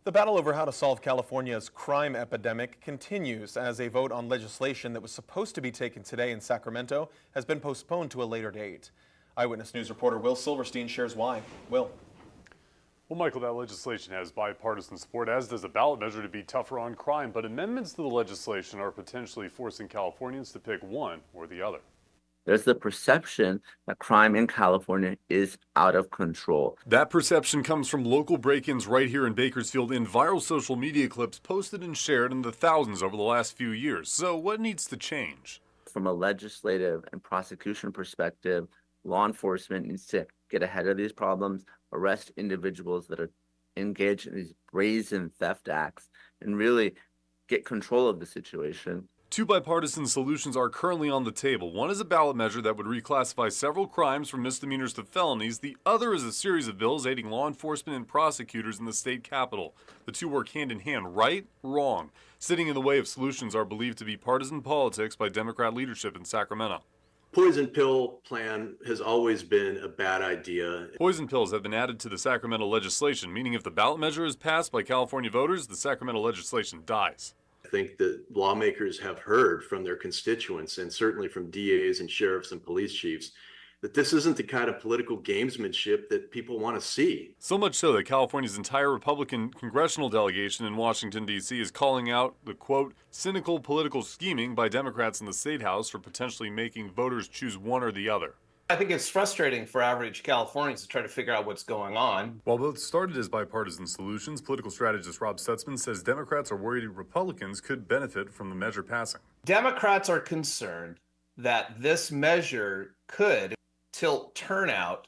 The battle over how to solve California's crime epidemic continues as a vote on legislation that was supposed to be taken today in Sacramento has been postponed to a later date. Eyewitness News reporter Will Silverstein shares why. Will. Well, Michael, that legislation has bipartisan support, as does a ballot measure to be tougher on crime, but amendments to the legislation are potentially forcing Californians to pick one or the other. There's the perception that crime in California is out of control. That perception comes from local break-ins right here in Bakersfield in viral social media clips posted and shared in the thousands over the last few years. So what needs to change? From a legislative and prosecution perspective, law enforcement needs to get ahead of these problems, arrest individuals that are engaged in these brazen theft acts, and really get control of the situation. Two bipartisan solutions are currently on the table. One is a ballot measure that would reclassify several crimes from misdemeanors to felonies. The other is a series of bills aiding law enforcement and prosecutors in the state capitol. The two work hand in hand, right? Wrong. Sitting in the way of solutions are believed to be partisan politics by Democrat leadership in Sacramento. Poison pill plan has always been a bad idea. Poison pills have been added to the Sacramento legislation, meaning if the ballot measure is passed by California voters, the Sacramento legislation dies. I think that lawmakers have heard from their constituents, and certainly from DAs and sheriffs and police chiefs, that this isn't the kind of political gamesmanship that people want to see. So much so that California's entire Republican congressional delegation in Washington, D.C. is calling out the, quote, cynical political scheming by Democrats in the State House for potentially making voters choose one or the other. I think it's frustrating for average Californians to try to figure out what's going on. While both started as bipartisan solutions, political strategist Rob Stutzman says Democrats are worried Republicans could benefit from the measure passing. Democrats are concerned that this measure could tilt turnout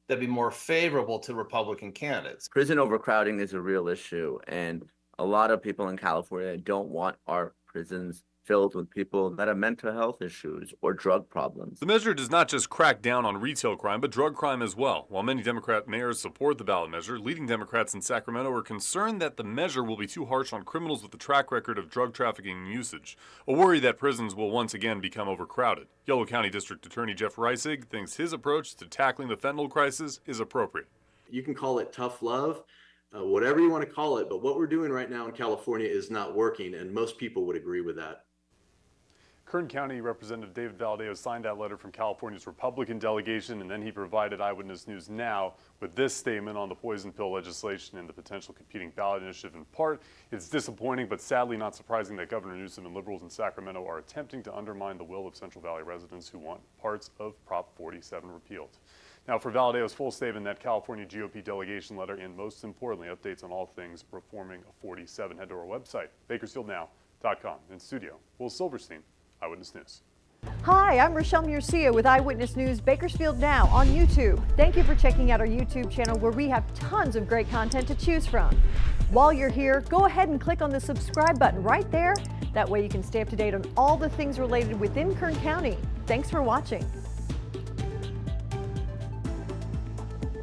that'd be more favorable to Republican candidates. Prison overcrowding is a real issue, and a lot of people in California don't want our prisons filled with people that have mental health issues or drug problems. The measure does not just crack down on retail crime, but drug crime as well. While many Democrat mayors support the ballot measure, leading Democrats in Sacramento are concerned that the measure will be too harsh on criminals with a track record of drug trafficking and usage, a worry that prisons will once again become overcrowded. Yolo County District Attorney Jeff Reisig thinks his approach to tackling the fentanyl crisis is appropriate. You can call it tough love, whatever you want to call it, but what we're doing right now in California is not working, and most people would agree with that. Kern County Representative David Valadeo signed that letter from California's Republican delegation, and then he provided Eyewitness News Now with this statement on the poison pill legislation and the potential competing ballot initiative. In part, it's disappointing, but sadly not surprising that Governor Newsom and liberals in Sacramento are attempting to undermine the will of Central Valley residents who want parts of Prop 47 repealed. Now, for Valadeo's full statement, that California GOP delegation letter, and most importantly, updates on all things reforming 47, head to our website, BakersfieldNow.com. In studio, Will Silverstein, Eyewitness News. Hi, I'm Rochelle Murcia with Eyewitness News Bakersfield Now on YouTube. Thank you for checking out our YouTube channel where we have tons of great content to choose from. While you're here, go ahead and click on the subscribe button right there. That way you can stay up to date on all the things related within Kern County. Thanks for watching.